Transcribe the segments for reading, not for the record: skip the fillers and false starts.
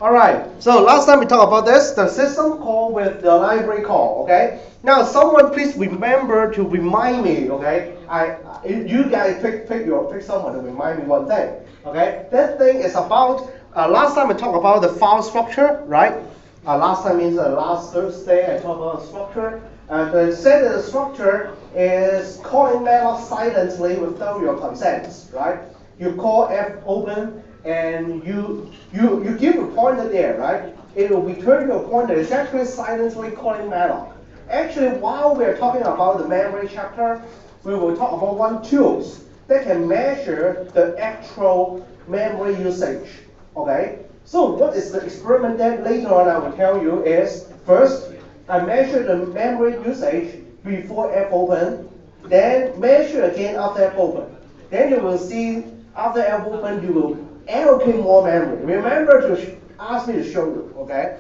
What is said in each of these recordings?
Alright, so last time we talked about this, the system call with the library call, okay? Now someone please remember to remind me, okay? You guys pick someone to remind me one thing, okay? That thing is about, last time we talked about the file structure, right? Last time means last Thursday I talked about structure. The set of the structure is calling malloc silently without your consent, right? You call f open and you give a pointer there, right? It will return to a pointer. It's actually silently calling malloc. Actually, while we're talking about the memory chapter, we will talk about one tools that can measure the actual memory usage. Okay? So what is the experiment that later on I will tell you is, first, I measure the memory usage before f open, then measure again after f open. Then you will see after f open, you will allocate more memory. Remember to ask me to show you, okay?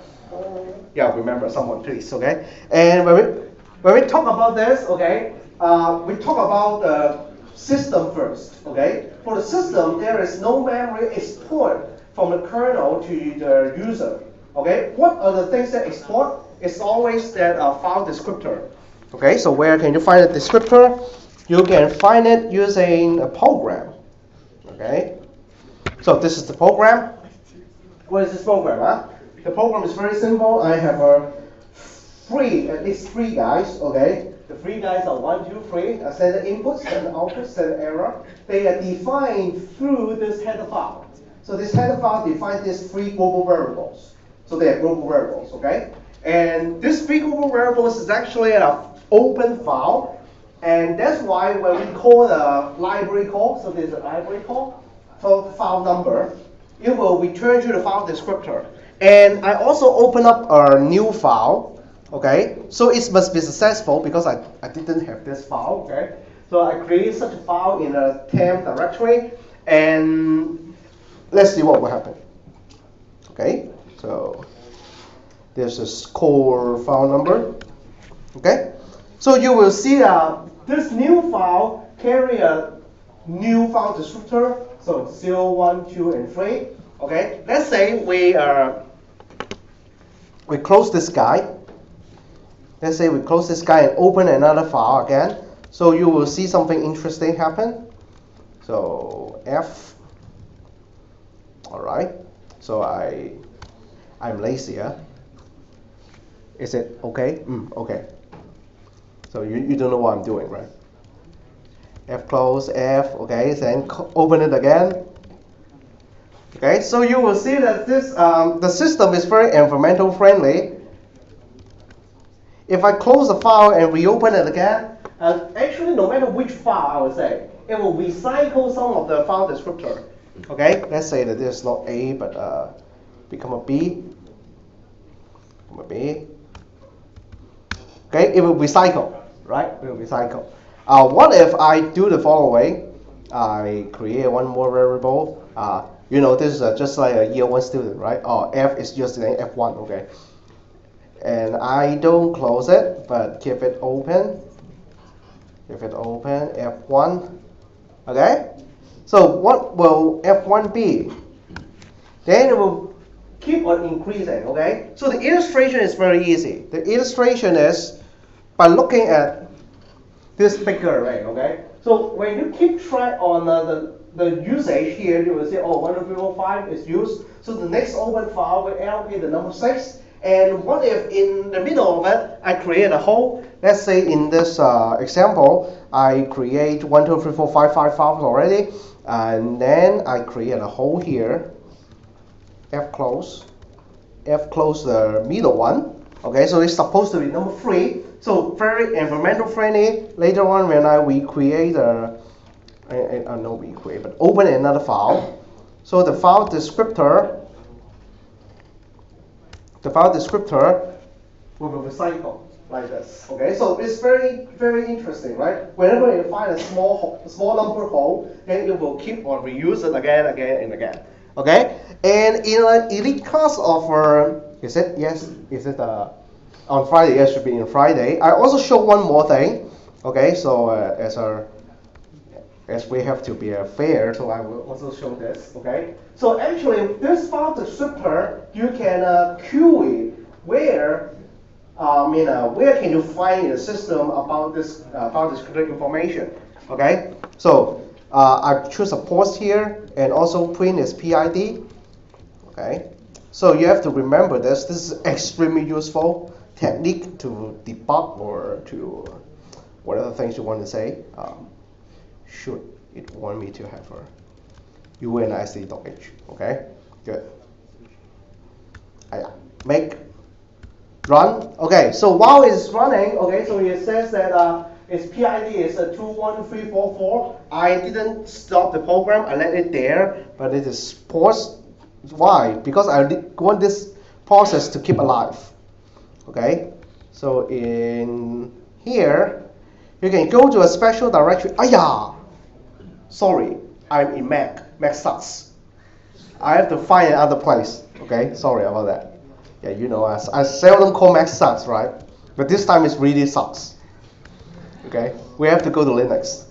Yeah, remember someone please, okay? And when we talk about this, okay, we talk about the system first, okay? For the system, there is no memory export from the kernel to the user, okay? What are the things that export? It's always that file descriptor, okay? So where can you find a descriptor? You can find it using a program, okay? So this is the program. What is this program? Huh? The program is very simple. I have at least three guys. Okay, the three guys are 1, 2, 3. I send the inputs and the outputs, send the error. They are defined through this header file. So this header file defines these three global variables. So they are global variables. Okay, and this three global variables is actually an open file, and that's why when we call the library call, so there's a library call. For file number, it will return to the file descriptor. And I also open up a new file, okay? So it must be successful because I didn't have this file, okay? So I create such a file in a temp directory, and let's see what will happen. Okay, so there's this core file number, okay? So you will see this new file carry a new file descriptor. So 0, 1, 2, and 3. Okay, let's say we close this guy. Let's say we close this guy and open another file again. So you will see something interesting happen. So F. All right. So I'm lazy. Huh? Is it okay? Okay. So you don't know what I'm doing, right? F close, F, okay, then open it again. Okay, so you will see that this the system is very environmental friendly. If I close the file and reopen it again, actually no matter which file I would say, it will recycle some of the file descriptor. Okay, let's say that this is not A but become a B. Become a B. Okay, it will recycle, right? It will recycle. What if I do the following? I create one more variable. You know, this is just like a year 1 student, right? F is just an F1, okay? And I don't close it, but keep it open. Keep it open, F1. Okay? So what will F1 be? Then it will keep on increasing, okay? So the illustration is very easy. The illustration is by looking at this bigger array, okay? So when you keep track on the usage here, you will see, 1, 2, 3, 4, 5 is used. So the next open file will allocate the number 6. And what if in the middle of it, I create a hole? Let's say in this example, I create 1, 2, 3, 4, 5 files already. And then I create a hole here. F close the middle one. Okay, so it's supposed to be number 3. So very environmental friendly. Later on, when we create but open another file. So the file descriptor will recycle like this. Okay, so it's very, very interesting, right? Whenever you find a small number hole, then it will keep on reuse it again, and again. Okay, and in an elite class of is it yes? Is it on Friday? Yes, should be in Friday. I also show one more thing. Okay, so as As we have to be fair, so I will also show this, okay? So actually, this file descriptor, you can query where where can you find in the system about this file descriptor information, okay? So I choose a port here, and also print is PID, okay? So you have to remember this. This is extremely useful technique to debug or to whatever things you want to say. Should it want me to have a unic.h, okay? Good. Make run. Okay, so while it's running, okay, so it says that its PID is 21344. I didn't stop the program, I let it there, but it is paused. Why? Because I want this process to keep alive. Okay, so in here, you can go to a special directory. Sorry, I'm in Mac. Mac sucks. I have to find another place. Okay, sorry about that. Yeah, you know, I seldom call Mac sucks, right? But this time it really sucks. Okay, we have to go to Linux.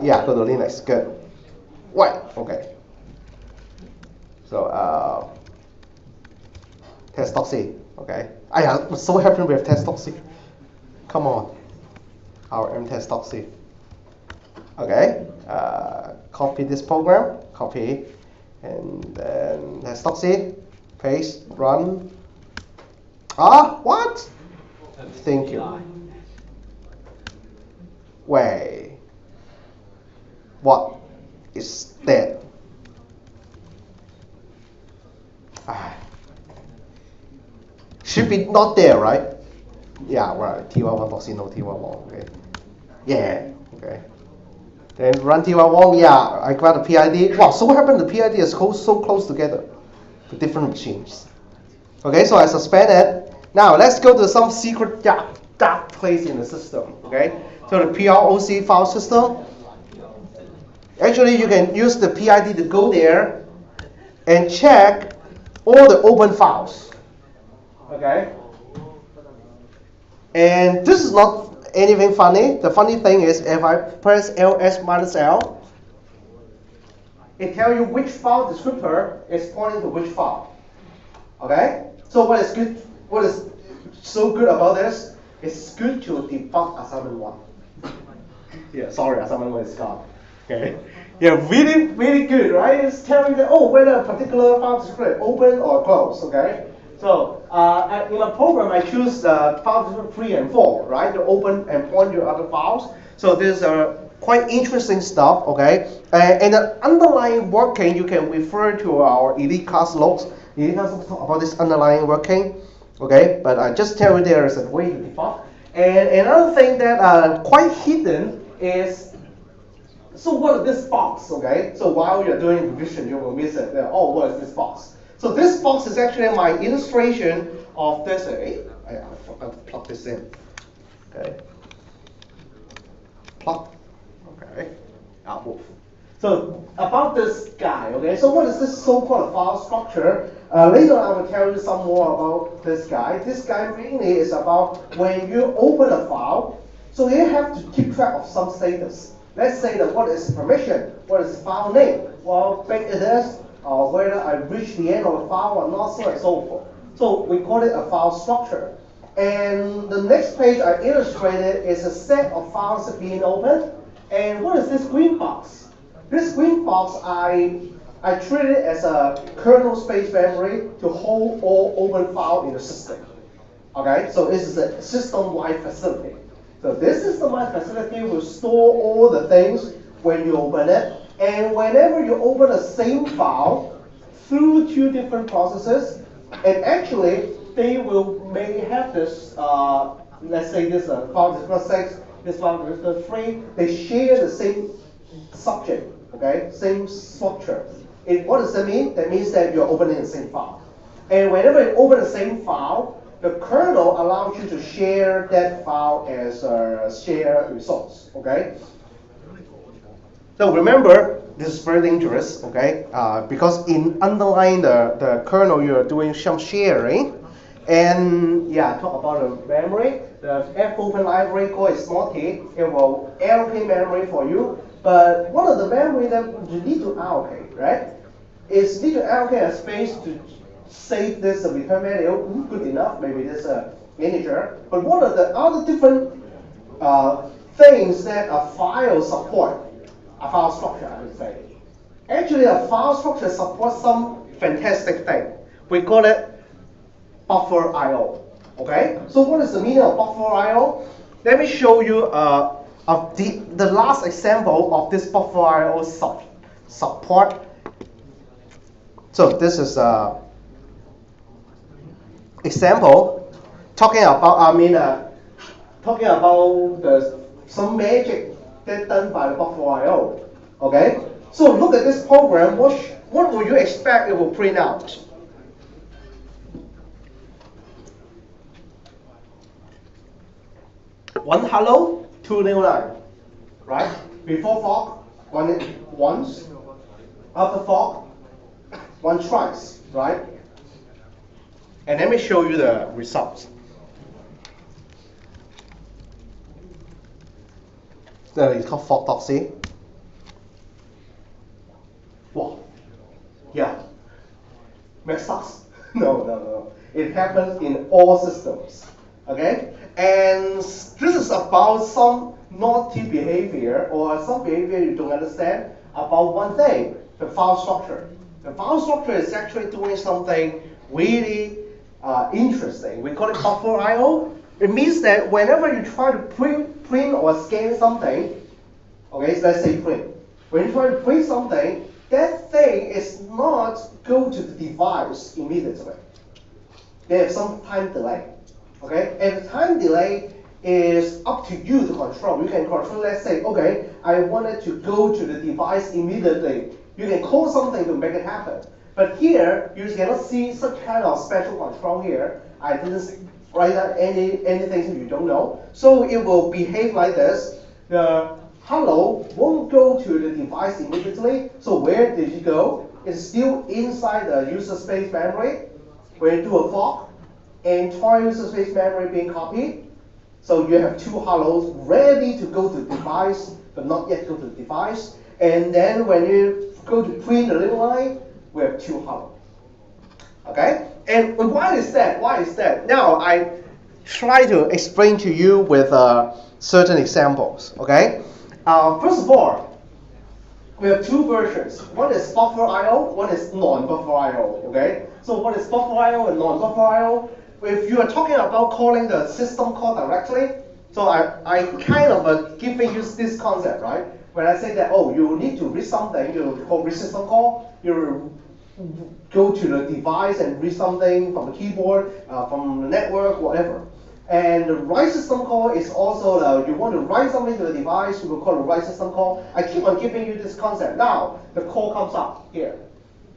Yeah, go to Linux. Good. Why? Okay. So test.c. Okay. I'm so happy we have test.c. Come on. Our mtest.c. Okay. Copy this program. Copy. And then test.c. Paste. Run. What? Thank you. Wait. What is that? Should be not there, right? Yeah, right. T11.c, no T11. Okay. Yeah. Okay. Then run T11. Yeah, I got the PID. Wow, so what happened? The PID is so close together with different machines. Okay, so I suspend it. Now let's go to some secret dark place in the system. Okay, so the PROC file system. Actually, you can use the PID to go there and check all the open files. Okay? And this is not anything funny. The funny thing is if I press ls-l, it tells you which file descriptor is pointing to which file. Okay? So what is so good about this? It's good to debug assignment 1. Yeah, sorry, assignment 1 is gone. Okay. Yeah, really good, right? It's telling you that, whether a particular file descriptor open or close, okay? So in a program, I choose file descriptor 3 and 4, right? To open and point to other files. So there's quite interesting stuff, okay? And the underlying working, you can refer to our elite class logs. Elite class logs talk about this underlying working, okay? But I just tell you there is a way to debug. And another thing that quite hidden is, so what is this box, okay? So while you're doing revision, you will miss it. What is this box? So this box is actually my illustration of this. I forgot to plug this in. Okay. Plug. Okay. Move. So about this guy, okay? So what is this so-called file structure? Later I will tell you some more about this guy. This guy mainly is about when you open a file, so you have to keep track of some status. Let's say that what is permission, what is file name, how big it is, or whether I reach the end of the file or not, so on and so forth. So we call it a file structure. And the next page I illustrated is a set of files being opened. And what is this green box? This green box, I treat it as a kernel space memory to hold all open files in the system. Okay, so this is a system-wide facility. So this system-wide facility will store all the things when you open it. And whenever you open the same file through 2 different processes, and actually they may have this, let's say this file descriptor 6, this file descriptor 3, they share the same subject, okay, same structure. What does that mean? That means that you're opening the same file. And whenever you open the same file, the kernel allows you to share that file as a shared resource, okay? So remember, this is very dangerous, okay? Because in underlying the kernel, you're doing some sharing, And yeah, talk about the memory. The fopen library call is naughty. It will allocate memory for you. But one of the memory that you need to allocate, right? Is need to allocate a space to save this return value. Good enough, maybe this integer. But what are the other different things that a file support? A file structure, I would say. Actually, a file structure supports some fantastic thing. We call it buffer I/O. Okay. So what is the meaning of buffer I/O? Let me show you the last example of this buffer I/O support. So this is example talking about some magic that's done by the buffer I/O. Okay. So look at this program. What would you expect it will print out? One hello, two new line, right? Before fork, once. After fork, one twice, right? And let me show you the results. That is called fork.c. Wow. Yeah. Mess us. No. It happens in all systems. Okay? And this is about some naughty behavior or some behavior you don't understand about one thing, the file structure. The file structure is actually doing something really interesting. We call it buffer I/O. It means that whenever you try to print or scan something, okay, so let's say print. When you try to print something, that thing is not go to the device immediately. There's some time delay. Okay, and the time delay is up to you to control. You can control, let's say, okay, I wanted to go to the device immediately. You can call something to make it happen. But here, you cannot see such kind of special control here. I didn't write down anything you don't know. So it will behave like this. The hello won't go to the device immediately. So where did it go? It's still inside the user space memory. When you do a fork, and entire user space memory being copied. So you have two hellos ready to go to the device, but not yet go to the device. And then when you go to print the little line, we have two hellos. Okay? And why is that? Why is that? Now I try to explain to you with certain examples. Okay? First of all, we have two versions. One is buffer I/O, one is non-buffer I/O. Okay? So what is buffer I/O and non-buffer I/O? If you are talking about calling the system call directly, so I kind of giving you this concept, right? When I say that, oh, you need to read something, you call read system call, you go to the device and read something from the keyboard, from the network, whatever. And the write system call is also, you want to write something to the device, you will call the write system call. I keep on giving you this concept. Now, the call comes up here,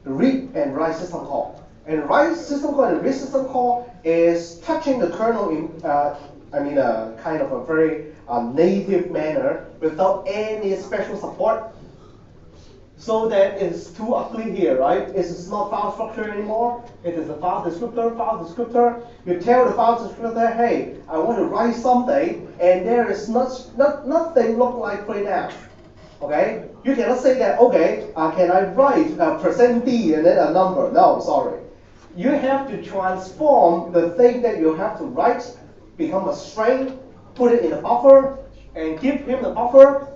the read and write system call. And write system call and read system call is touching the kernel in, kind of a very native manner without any special support. So that it's too ugly here, right? It's not file structure anymore. It is a file descriptor. You tell the file descriptor, hey, I want to write something, and there is nothing look like printf. Okay? You cannot say that, okay, can I write %d and then a number? No, sorry. You have to transform the thing that you have to write, become a string, put it in a buffer, and give him the buffer,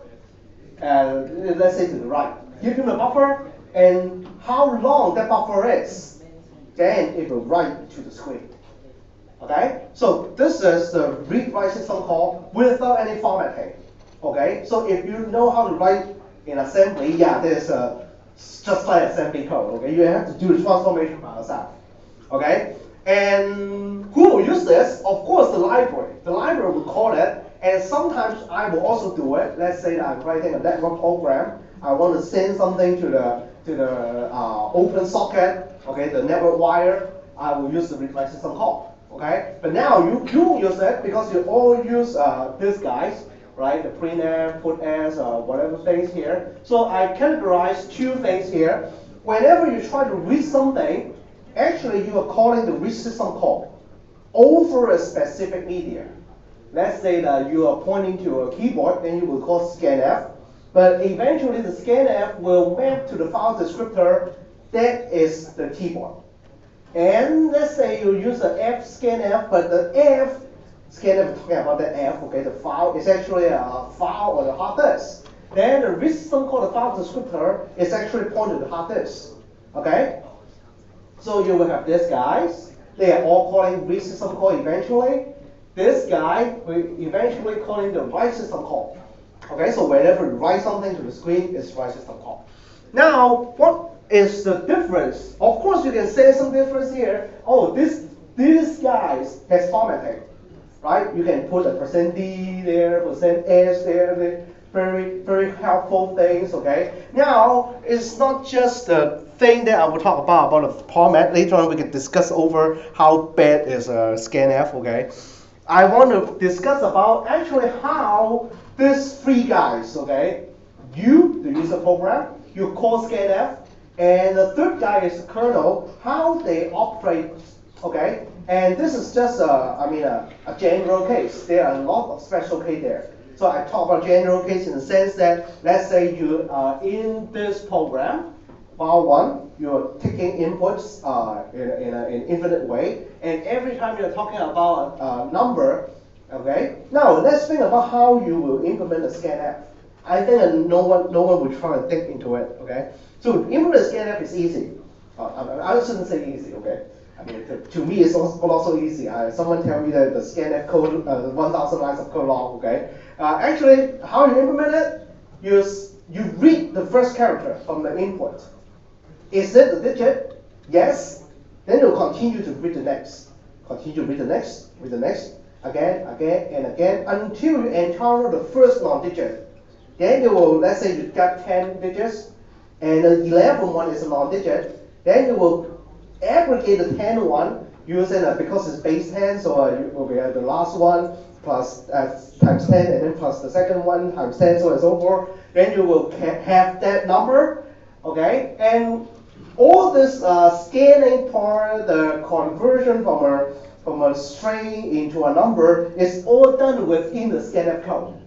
let's say to the right. Give him a buffer, and how long that buffer is, then it will write to the screen. Okay? So this is the read-write system call without any formatting. Okay? So if you know how to write in assembly, yeah, there's just like assembly code. Okay? You have to do the transformation by yourself. Okay? And who will use this? Of course, the library. The library will call it, and sometimes I will also do it. Let's say that I'm writing a network program. I want to send something to the open socket, okay, the network wire. I will use the read-write system call, okay. But now you won't use it because you all use these guys, right? The printf, putS, whatever things here. So I categorize two things here. Whenever you try to read something, actually you are calling the read system call. over a specific media. Let's say that you are pointing to a keyboard, then you will call scanf. But eventually the scanf will map to the file descriptor that is the keyboard. And let's say you use the F scanf, but the F scanf, talking about the F, okay, the file is actually a file on the hard disk. Then the read system call the file descriptor is actually pointed to the hard disk. Okay? So you will have these guys. They are all calling read system call eventually. This guy will eventually calling the write system call. Okay, so whenever you write something to the screen, it's write system call. Now, what is the difference? Of course, you can say some difference here. Oh, this guys has formatting, right? You can put a %d there, %s there, very, very helpful things, okay? Now, it's not just the thing that I will talk about the format. Later on, we can discuss over how bad is scanf, okay? I want to discuss about actually how these three guys, okay? You, the user program, you call scanf, and the third guy is the kernel, how they operate, okay? And this is just a general case. There are a lot of special case there. So I talk about general case in the sense that, let's say you are in this program, file one, you're taking inputs in an infinite way, and every time you're talking about a number, okay? Now let's think about how you will implement a scanf. I think no one will try to think into it, okay? So implement a scanf is easy. I shouldn't say easy, okay? I mean, to me, it's also easy. Someone tell me that the scanf code, 1,000 lines of code long, okay? Actually, how you implement it? You read the first character from the input. Is it a digit? Yes. Then you continue to read the next. Continue to read the next, read the next, again, and again, until you encounter the first non-digit. Then you will, let's say you got 10 digits, and the 11th one is a non-digit. Then you will aggregate the 10 one using because it's base 10, so you will be the last one plus times 10, and then plus the second one times 10, so on and so forth. Then you will have that number, okay? And all this scanning part, the conversion from a string into a number is all done within the scanf code,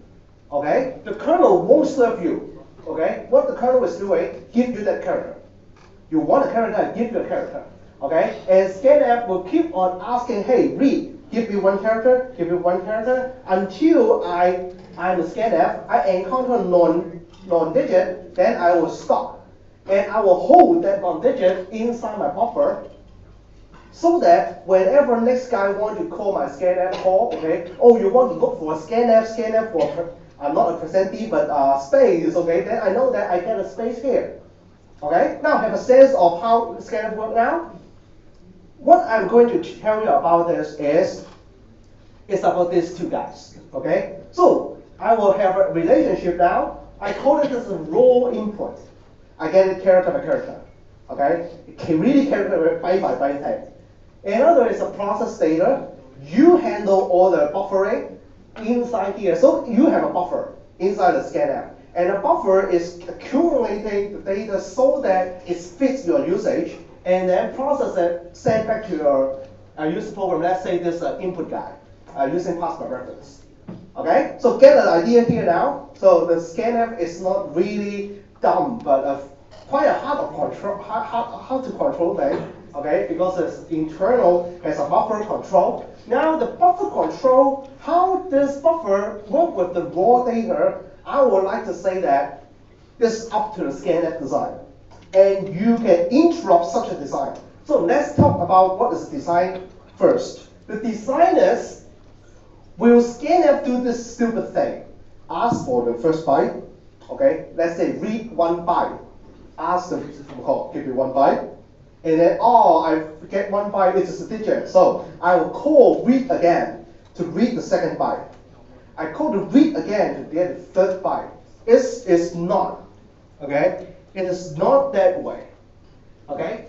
okay? The kernel won't serve you, okay? What the kernel is doing, give you that character. You want a character, give you a character, okay? And scanf will keep on asking, hey, read. Give me one character, give me one character, until I'm a scanf, I encounter non-digit, then I will stop. And I will hold that non-digit inside my buffer, so that whenever next guy want to call my scanf call, okay, oh, you want to look for a scanf for, not a %d, but space, okay, then I know that I get a space here. Okay, now have a sense of how scanf work now. What I'm going to tell you about this is about these two guys, okay? So I will have a relationship now. I call it as a raw input. I get it character by character, okay? It can really character by byte type. Another is a process data. You handle all the buffering inside here. So you have a buffer inside the scanf. And the buffer is accumulating the data so that it fits your usage, and then process it, send back to your user program. Let's say this input guy using pass by reference. Okay, so get an idea here now. So the scanf is not really dumb, but quite a hard to control, how to control thing. Okay, because it's internal, has a buffer control. Now the buffer control, how this buffer work with the raw data? I would like to say that this is up to the scanf design. And you can interrupt such a design. So let's talk about what is design first. The designers will scanf do this stupid thing. Ask for the first byte. Okay, let's say read 1 byte. Ask the system call, give me 1 byte. And then, oh, I get 1 byte, it is a digit. So I will call read again to read the second byte. I call the read again to get the third byte. It's not, okay? It is not that way, okay?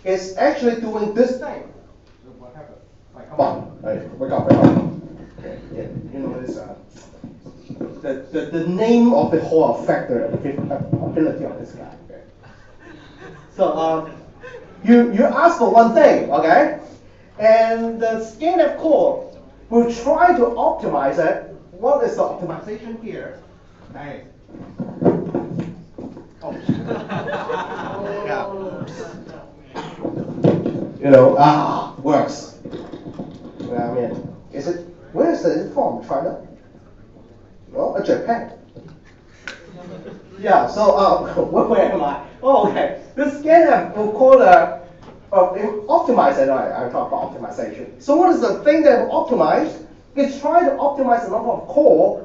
It's actually doing this thing. What happened? Come on, wake up. Okay, yeah, you know this. The name of the whole factor ability of this guy. Okay. So you ask for one thing, okay? And the scanf core will try to optimize it. What is the optimization here? Hey. Oh. Yeah. Works. I mean, where is it from? China? No, Japan. Yeah, so where am I? Oh, okay. This scanf will call optimize it. I talk about optimization. So what is the thing that will optimize? It's trying to optimize the number of core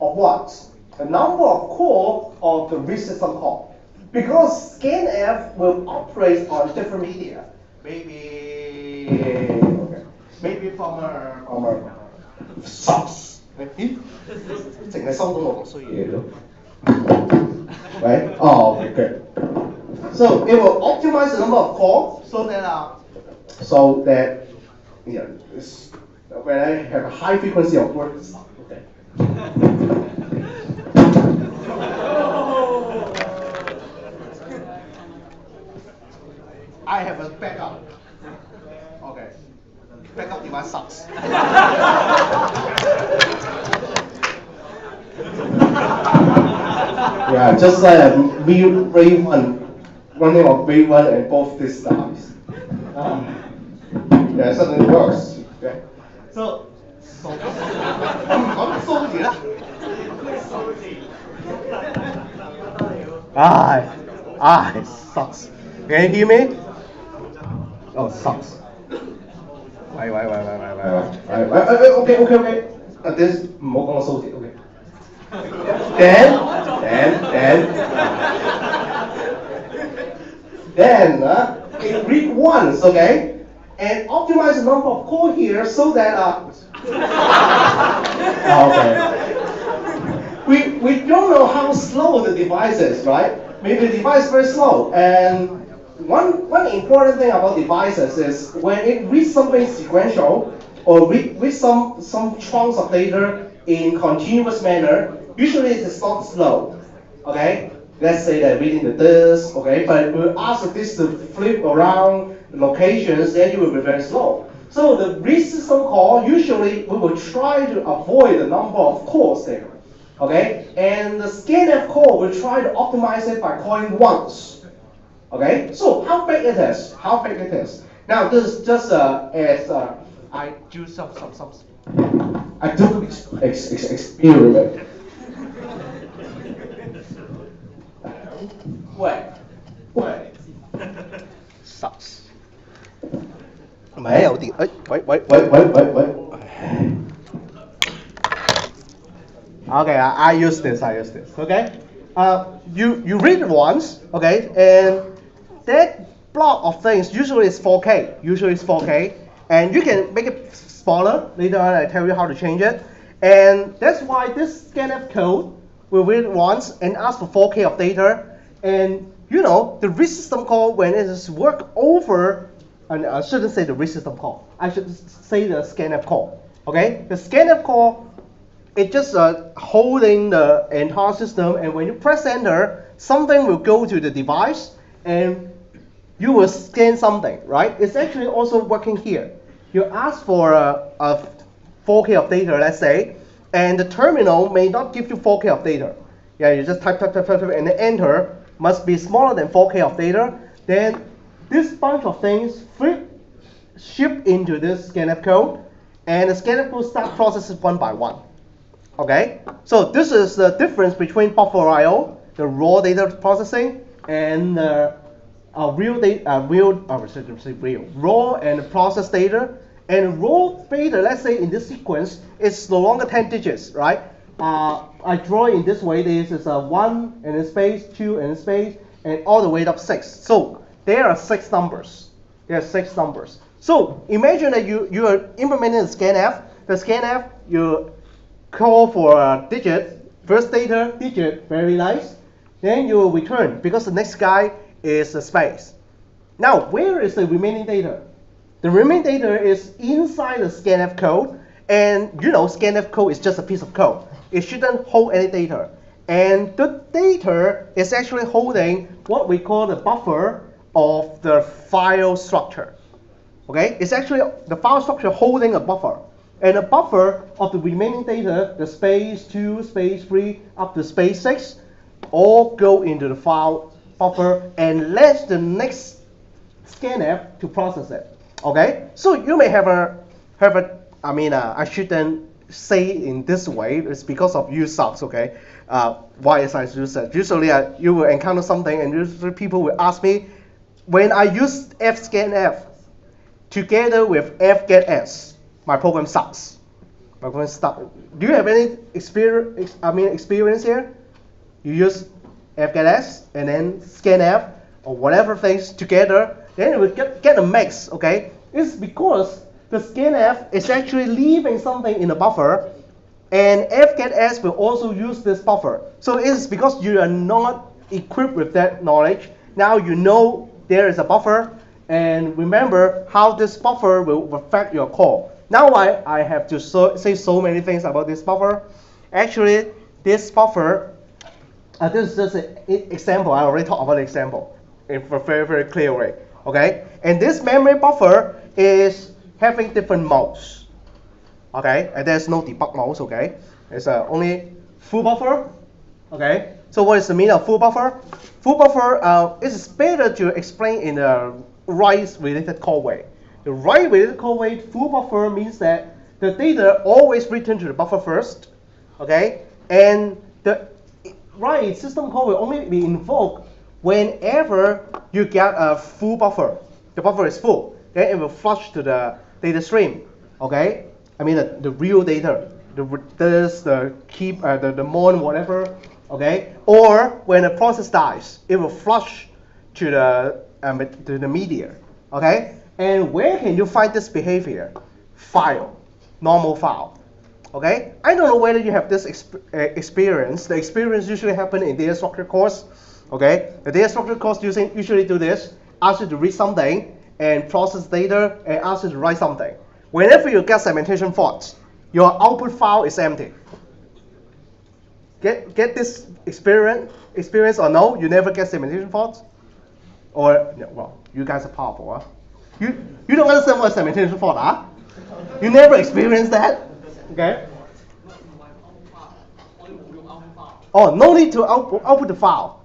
of what? The number of core of the read system call. Because scanf will operate on different media. Maybe from a subs. Right? Oh, okay, good. So it will optimize the number of core so that when I have a high frequency of work, okay. I have a backup. Okay. Backup device sucks. Yeah, just like a Ray 1 running on Ray 1 and both these dies. Yeah, suddenly it works. Okay. So it sucks. Can you hear me? Oh, it sucks. Wait. Okay. This 唔好講個數字 ，OK。Then it read once, okay, and optimize the number of core here so that okay. We don't know how slow the device is, right? Maybe the device is very slow. And one important thing about devices is when it reads something sequential or read some chunks of data in continuous manner, usually it is not slow. Okay? Let's say that reading the disk, okay, but we ask this to flip around locations, then it will be very slow. So the read system call, usually we will try to avoid the number of cores there. Okay? And the scanf call will try to optimize it by calling once. Okay? So how big it is? Now this is just as I do some I do experiment. Wait. Sucks. Wait. Okay, I use this. Okay, you read it once. Okay, and that block of things usually is 4K. And you can make it smaller. Later on, I tell you how to change it. And that's why this scanf code will read it once and ask for 4K of data. And the read system call, when it is work over, and I shouldn't say the read system call. I should say the scanf call. Okay, the scanf call, it just holding the entire system, and when you press enter, something will go to the device, and you will scan something, right? It's actually also working here. You ask for a 4K of data, let's say, and the terminal may not give you 4K of data. Yeah, you just type, and then enter. Must be smaller than 4K of data. Then this bunch of things ship into this scanf code, and the scanf code start processes one by one. Okay, so this is the difference between buffer I/O, the raw data processing, and raw and processed data. And raw data, let's say in this sequence, is no longer 10 digits, right? I draw in this way. This is 1 and a space, 2 and a space, and all the way up 6. So there are 6 numbers. So imagine that you are implementing the scanf. The scanf, you call for a digit, first data, digit, very nice. Then you will return, because the next guy is a space. Now, where is the remaining data? The remaining data is inside the scanf code, and scanf code is just a piece of code. It shouldn't hold any data. And the data is actually holding what we call the buffer of the file structure. Okay, it's actually the file structure holding a buffer. And a buffer of the remaining data, the space 2, space 3, up to space 6, all go into the file buffer and let the next scanf to process it. Okay, so you may have I shouldn't say in this way. It's because of you sucks. Okay, why is I use that? Usually, you will encounter something, and usually people will ask me, when I use fscanf together with fgetS, my program sucks. My program stuck. Do you have any experience here? You use fgetS and then scanf or whatever things together, then it will get a mix. Okay, it's because the scanf is actually leaving something in the buffer, and fgetS will also use this buffer. So it's because you are not equipped with that knowledge. Now you know there is a buffer, and remember how this buffer will affect your call. Now I have to say so many things about this buffer. Actually, this buffer, this is just an example. I already talked about the example in a very, very clear way. Okay, and this memory buffer is having different modes. Okay, and there's no debug modes. Okay, it's only full buffer. Okay, so what is the meaning of full buffer? Full buffer is better to explain in a write-related call way. The write-related call way, full buffer means that the data always return to the buffer first. Okay, and the write system call will only be invoked whenever you get a full buffer. The buffer is full, then it will flush to the data stream. Okay, I mean the real data, the keep, the mon, whatever. Okay, or when a process dies, it will flush to the media. Okay, and where can you find this behavior? File, normal file. Okay, I don't know whether you have this experience. The experience usually happen in data structure course. Okay, the data structure course usually do this: ask you to read something and process data, and ask you to write something. Whenever you get segmentation faults, your output file is empty. Get this experience or no? You never get segmentation faults? Or, well, you guys are powerful, huh? You don't understand what segmentation fault are? You never experienced that? Okay? Oh, no need to output the file.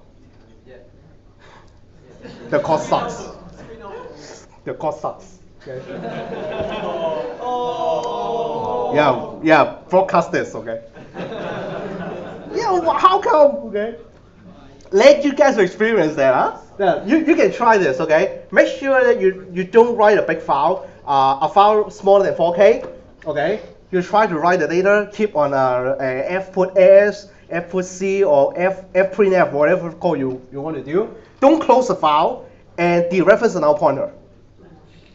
The code sucks. The code sucks. Okay? Yeah, broadcast this, okay? Yeah, how come? Okay, let you guys experience that, huh? Yeah, you can try this, okay? Make sure that you don't write a big file, a file smaller than 4K, okay? You try to write the data, keep on fput_s, fput_c, or fprintf, whatever call you want to do. Don't close the file and dereference a null pointer.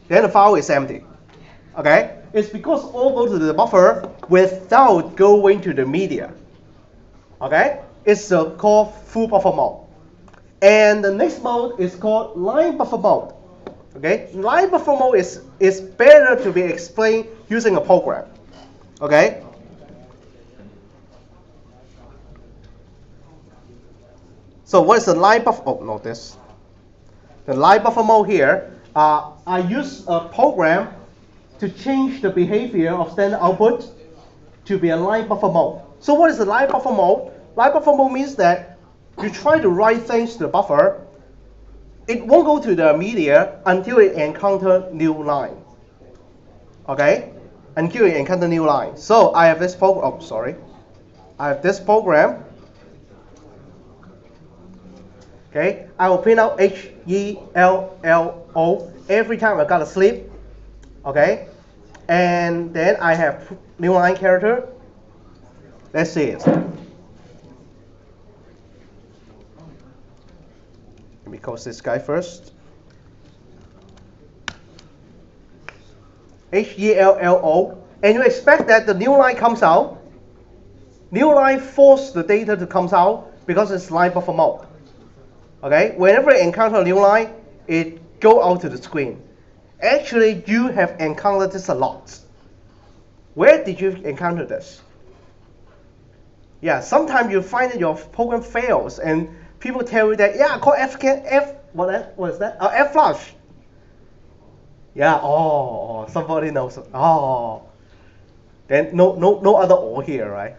Then the file is empty, okay? It's because all go to the buffer without going to the media. Okay, it's called full buffer mode. And the next mode is called line buffer mode. Okay, line buffer mode is better to be explained using a program. Okay. So what is the line buffer? Oh, no, this. The line buffer mode here. I use a program to change the behavior of standard output to be a line buffer mode. So what is the line buffer mode? Line buffer mode means that you try to write things to the buffer. It won't go to the media until it encounters new line. Okay? Until it encounters new line. So I have this program. Oh, sorry. I have this program. Okay? I will print out HELLO every time I got a sleep. Okay? And then I have new line character. Let's see it. Let me close this guy first. HELLO. And you expect that the new line comes out. New line force the data to come out because it's line buffer mode. Okay? Whenever it encounters a new line, it go out to the screen. Actually, you have encountered this a lot. Where did you encounter this? Yeah, sometimes you find that your program fails, and people tell you that, yeah, call F, what is that? F flush. Yeah, oh, somebody knows. Oh, then no other or here, right?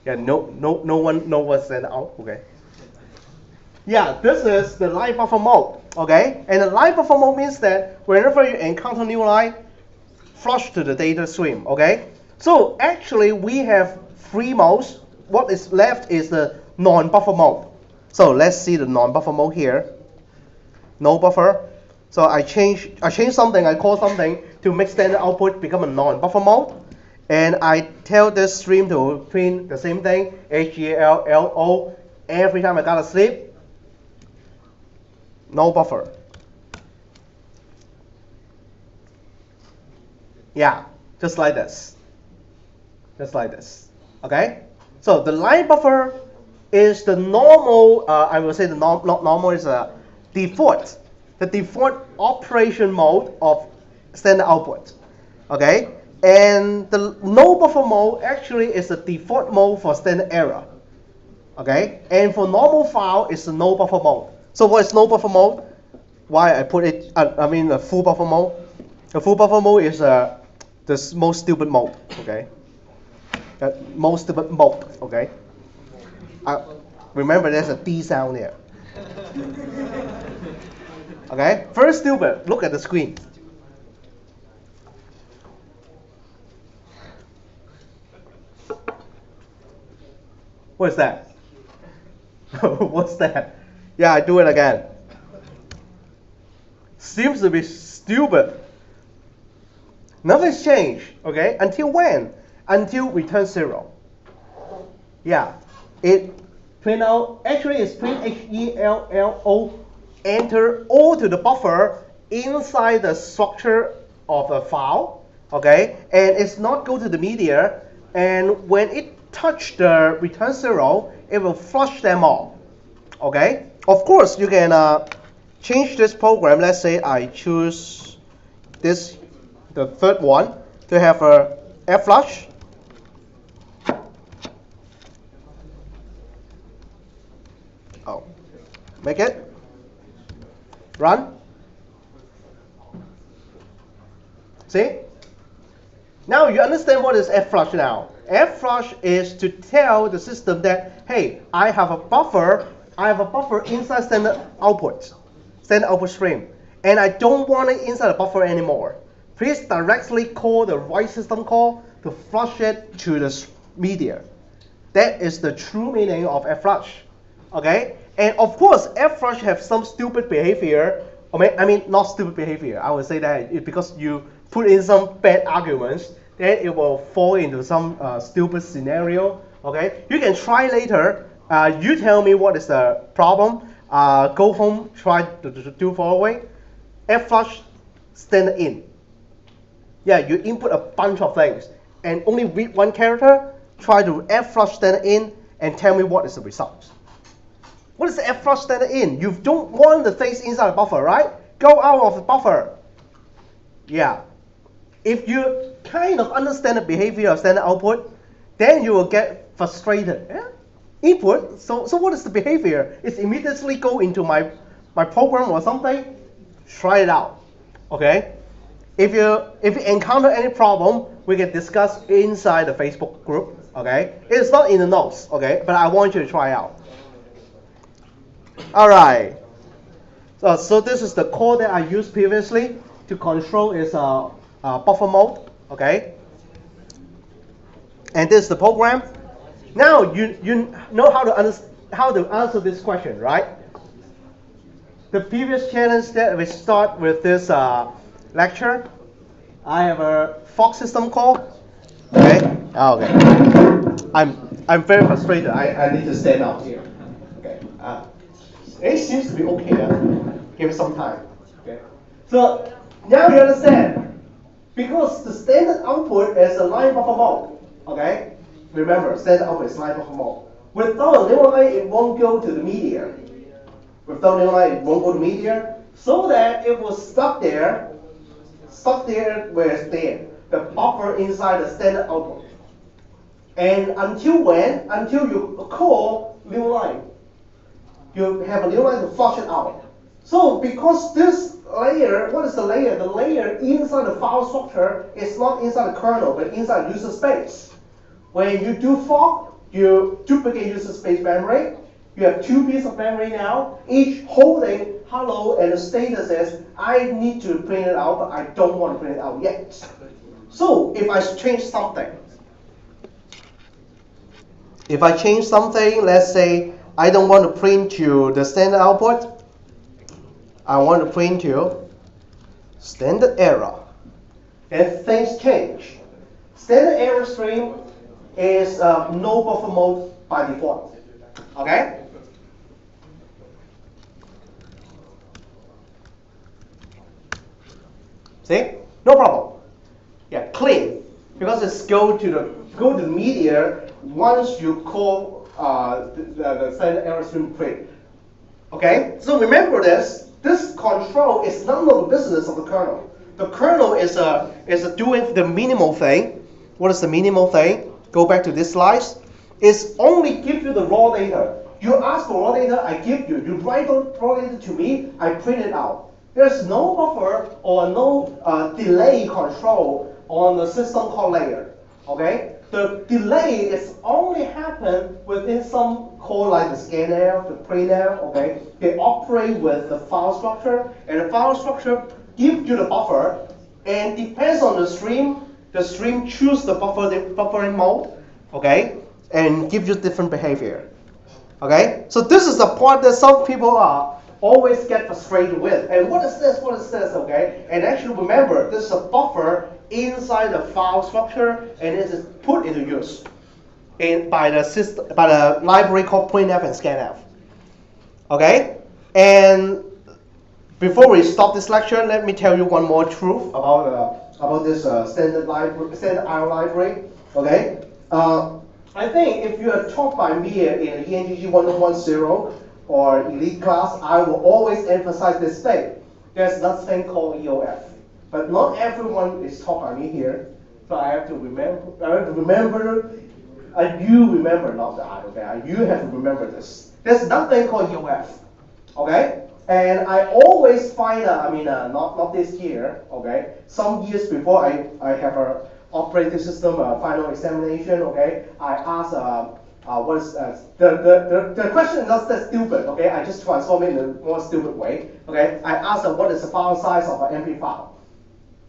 Yeah, no one know what's send out. Okay. Yeah, this is the line buffer mode. Okay, and the line buffer mode means that whenever you encounter new line, flush to the data stream. Okay. So actually we have three modes. What is left is the non-buffer mode. So let's see the non-buffer mode here. No buffer. So I change something, I call something to make standard output become a non-buffer mode. And I tell this stream to print the same thing, HELLO, every time I gotta sleep. No buffer. Yeah, just like this. Just like this. Okay? So the line buffer is the normal, I will say the normal is a default. The default operation mode of standard output. Okay? And the no buffer mode actually is the default mode for standard error. Okay? And for normal file, it's the no buffer mode. So what is no buffer mode? Why I put it, I mean the full buffer mode. The full buffer mode is the most stupid mode. Okay? Most stupid mode. Okay? Remember there's a D sound there. Okay? Very stupid. Look at the screen. What is that? What's that? Yeah, I do it again. Seems to be stupid. Nothing's changed, okay? Until when? Until return 0. Yeah, it print out, actually it's print HELLO, enter all to the buffer inside the structure of the file, okay? And it's not go to the media, and when it touch the return 0, it will flush them all, okay? Of course, you can change this program. Let's say I choose this, the third one, to have a F flush. Oh, make it run. See? Now you understand what is F flush now. F flush is to tell the system that, hey, I have a buffer inside standard output stream, and I don't want it inside the buffer anymore. Please directly call the right system call to flush it to the media. That is the true meaning of F flush. Okay? And of course, F flush have some stupid behavior. I mean, not stupid behavior. I would say that because you put in some bad arguments, then it will fall into some stupid scenario. Okay? You can try later. You tell me what is the problem. Go home, try to do following. F flush standard in. Yeah, you input a bunch of things and only read one character. Try to F flush standard in and tell me what is the result. What is the F flush standard in? You don't want the things inside the buffer, right? Go out of the buffer. Yeah. If you kind of understand the behavior of standard output, then you will get frustrated. Yeah? Input, so what is the behavior? It's immediately go into my program or something. Try it out. Okay? If you encounter any problem, we can discuss inside the Facebook group. Okay? It's not in the notes, okay? But I want you to try out. All right. So this is the code that I used previously to control its buffer mode. Okay. And this is the program. Now you know how to answer this question, right? The previous challenge that we start with this lecture, I have a Fox system call. Okay. Okay. I'm very frustrated. I need to stand out here. Okay. It seems to be okay. Give it some time. Okay. So now you understand. Because the standard output is a line buffer mode. Okay. Remember, standard output is line buffer mode. Without a new line, it won't go to the media. Without a new line, it won't go to media. So that it will stuck there where it's there. The buffer inside the standard output. And until when? Until you call new line. You have a new line to flush it out. So because this layer, what is the layer? The layer inside the file structure is not inside the kernel, but inside user space. When you do fork, you duplicate user space memory. You have 2 pieces of memory now, each holding hello, and the status is I need to print it out, but I don't want to print it out yet. So if I change something, let's say I don't want to print to the standard output, I want to print to standard error, and things change. Standard error string is no buffer mode by default. Okay? See? No problem. Yeah, clean. Because it's go to the media once you call the standard error string print. Okay? So remember this. This control is none of the business of the kernel. The kernel is doing the minimal thing. What is the minimal thing? Go back to this slide. It's only give you the raw data. You ask for raw data, I give you. You write the raw data to me, I print it out. There's no buffer or no delay control on the system call layer. Okay? The delay is only happen within some call like the scanf, the printf. Okay? They operate with the file structure, and the file structure gives you the buffer, and depends on the stream. The stream choose the buffering mode. Okay? And give you different behavior. Okay? So this is the part that some people are always get frustrated with. And what is this? What is this? Okay? And actually remember, this is a buffer inside the file structure, and it is put into use by the library called printf and scanf. Okay? And before we stop this lecture, let me tell you one more truth about this standard IO library. Okay? I think if you are taught by me in ENGG 1010 or elite class, I will always emphasize this thing. There's nothing called EOF. But not everyone is taught by me here. So I have to remember. You remember, not the I, okay? You have to remember this. There's nothing called EOF. Okay? And I always find not this year, okay? Some years before I have a operating system final examination, okay? I ask the question is not that stupid, okay? I just transform it in a more stupid way, okay? I ask what is the file size of an MP file?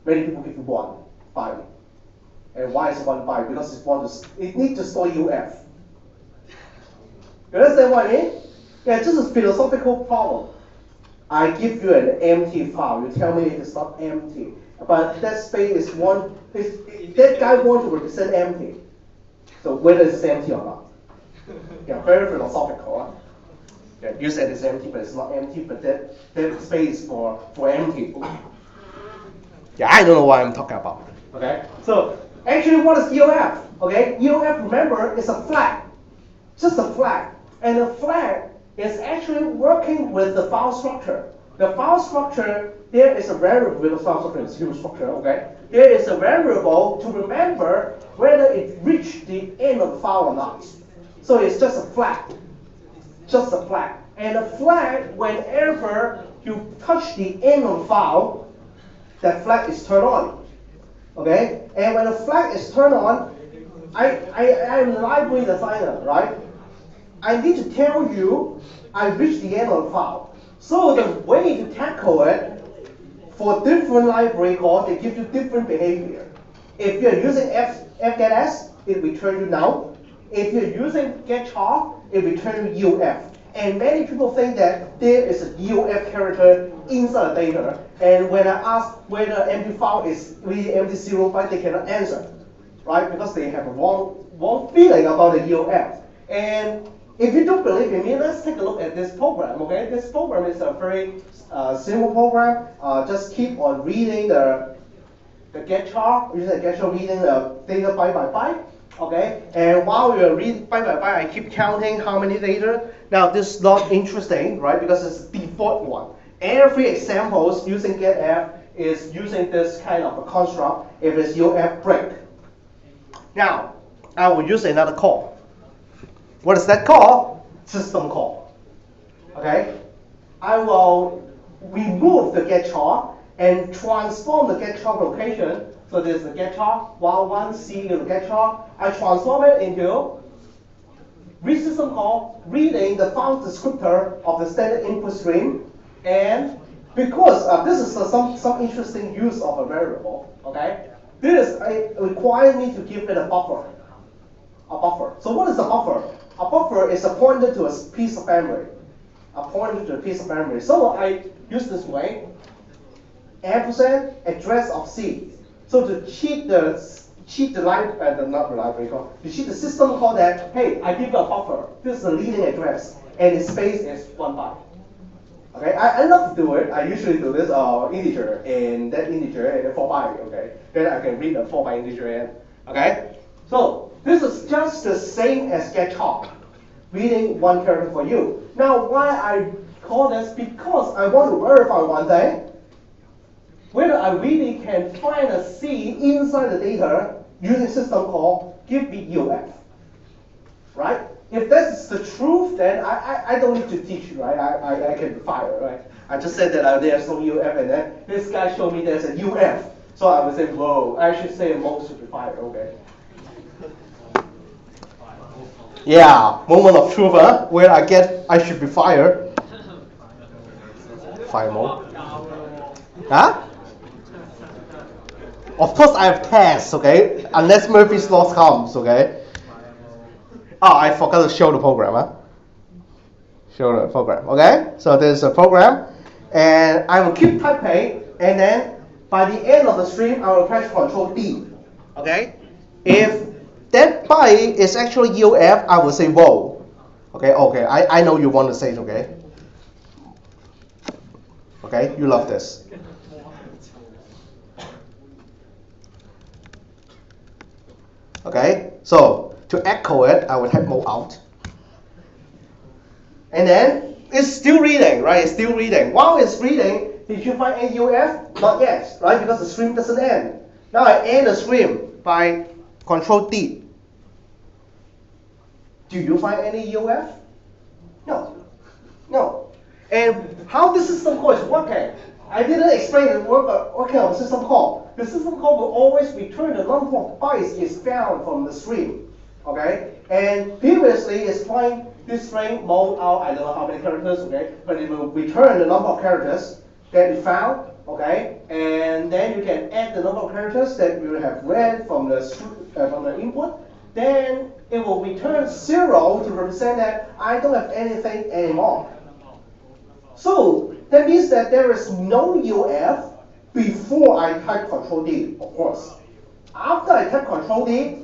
Many people give you 1 byte. And why is it 1 byte? Because it needs to store UF. You understand what I mean? Yeah, just a philosophical problem. I give you an empty file. You tell me it is not empty. But that space is that guy wants to represent empty. So whether it's empty or not. Yeah, very philosophical. Huh? Yeah, you said it's empty, but it's not empty, but that space for empty. Yeah, I don't know what I'm talking about. Okay? So actually what is EOF? Okay? EOF, remember, is a flag. Just a flag. And the flag is actually working with the file structure. The file structure, there is a variable with the file structure and schema structure, okay? There is a variable to remember whether it reached the end of the file or not. So it's just a flag. Just a flag. And a flag, whenever you touch the end of the file, that flag is turned on. Okay? And when the flag is turned on, I'm a library designer, right? I need to tell you I reached the end of the file. So the way to tackle it, for different library calls, they give you different behavior. If you're using fgetS, it returns you null. If you're using getChar, it returns you EOF. And many people think that there is a EOF character inside the data. And when I ask whether empty file is really empty 0 byte, they cannot answer, right? Because they have a wrong feeling about the EOF. And if you don't believe in me, let's take a look at this program, okay? This program is a very simple program. Just keep on reading the getChar, using the getChar, reading the data byte by byte, okay? And while you're reading byte by byte, I keep counting how many data. Now, this is not interesting, right? Because it's the default one. Every examples using getF is using this kind of a construct if it's UF break. Now, I will use another call. What is that call? System call. Okay? I will remove the get char and transform the get char location. So there's the get char, while one C is the get char. I transform it into read system call, reading the file descriptor of the standard input stream, and because this is some interesting use of a variable, okay? This requires me to give it a buffer. A buffer. So what is a buffer? A buffer is a pointer to a piece of memory. A pointer to a piece of memory. So I use this way. Ampersand address of C. So to cheat the system call that, hey, I give you a buffer. This is the leading address, and the space is 1 byte. Okay, I love to do it. I usually do this integer and that integer and a 4 byte. Okay, then I can read a 4 byte integer in. Okay, so this is just the same as get char, reading one character for you. Now, why I call this? Because I want to verify one thing. Whether I really can find a C inside the data using system call give me UF, right? If that's the truth, then I don't need to teach, right? I can fire, right? I just said that there's no UF, and then this guy showed me there's a UF. So I would say, whoa, I should say most should be fired, okay? Yeah, moment of truth, huh? Where I should be fired. Fire mode. Huh? Of course I have tests, okay? Unless Murphy's law comes, okay? Oh, I forgot to show the program, huh? Show the program, okay? So there's a program, and I will keep typing, and then by the end of the stream, I will press Control D, okay? If that byte is actually UF, I will say whoa. Okay, I know you want to say it, okay? Okay, you love this. Okay, so to echo it, I will type mode out. And then it's still reading, right? It's still reading. While it's reading, did you find any UF? Not yet, right? Because the stream doesn't end. Now I end the stream by Control D. Do you find any UF? No. No. And how this system call is working? I didn't explain the working of the system call. The system call will always return the number of bytes is found from the stream. Okay? And previously it's fine this string mode out, I don't know how many characters, okay? But it will return the number of characters that it found, okay? And then you can add the number of characters that you have read from the input. Then it will return 0 to represent that I don't have anything anymore. So that means that there is no UF before I type Control D, of course. After I type Control D,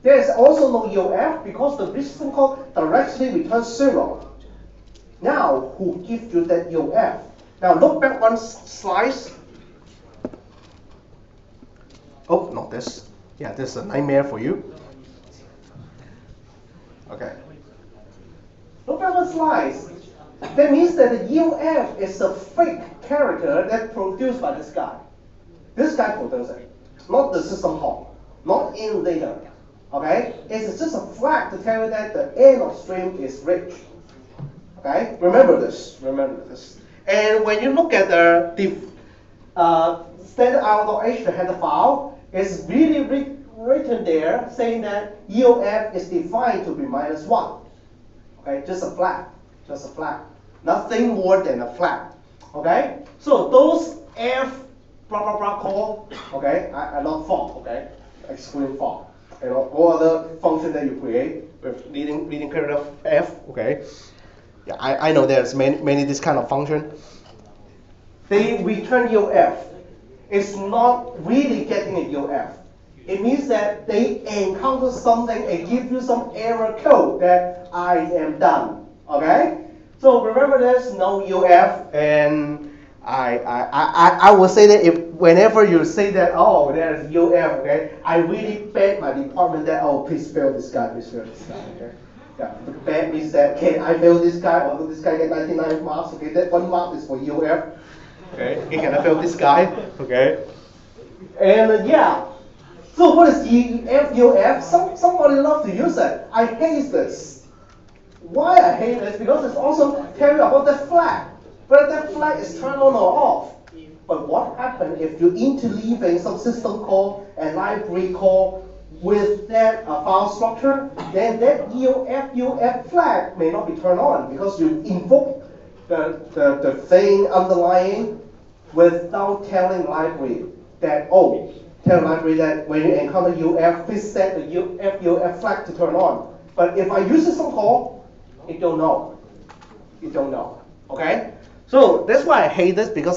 there is also no UF because the system call directly returns 0. Now, who gives you that UF? Now look back one slice. Oh, not this. Yeah, this is a nightmare for you. Okay. Look at one slice. That means that the UF is a fake character that's produced by this guy. This guy produced it, not the system call, not in data. Okay? It's just a flag to tell you that the end of stream is rich. Okay? Remember this. Remember this. And when you look at the standard out.h, the header file, it's really written there saying that UF is defined to be -1. Okay? Just a flag. Just a flag. Nothing more than a flag. Okay? So those F blah blah blah call, okay, I love for, okay? Excluding for. And all other function that you create with leading character F, okay? Yeah, I know there's many this kind of function. They return UF. It's not really getting a UF. It means that they encounter something and give you some error code that I am done. Okay? So remember there's no UF, and I will say that if whenever you say that, oh, there's UF, okay, I really beg my department that, oh, please fail this guy, okay? Yeah, bad means that, can I fail this guy, although this guy get 99 marks, okay, that 1 mark is for UF, okay, can I fail this guy, okay? And yeah, so what is UF? Somebody loves to use it. I hate this. Why I hate this? Because it's also tell you about the flag. whether that flag is turned on or off. But what happens if you're interleaving some system call and library call with that file structure? Then that EOF flag may not be turned on because you invoke the thing underlying without telling library that, oh, tell library that when you encounter UF, please set the UF flag to turn on. But if I use system call, it don't know. It don't know. Okay? So that's why I hate this, because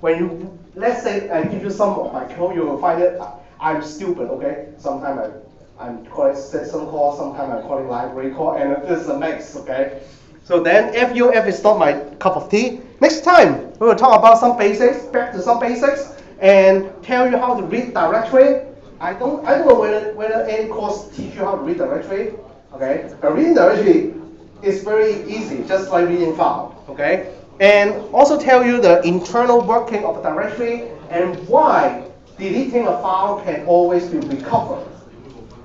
when you, let's say I give you some of my code, you will find it, I'm stupid, okay? Sometimes I'm calling system call, sometimes I'm calling library call, and this is a mix, okay? So then FUF is not my cup of tea. Next time, we will talk about some basics, back to some basics, and tell you how to read directory. I don't know whether any course teach you how to read directory, okay? But reading directory is very easy, just like reading file, okay? And also tell you the internal working of a directory and why deleting a file can always be recovered.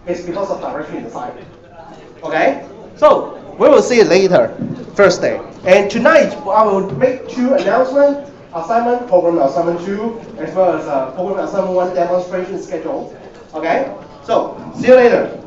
It's because of directory design. Okay? So we will see it later, Thursday. And tonight I will make 2 announcements: assignment, program assignment 2, as well as program assignment 1 demonstration schedule. Okay? So see you later.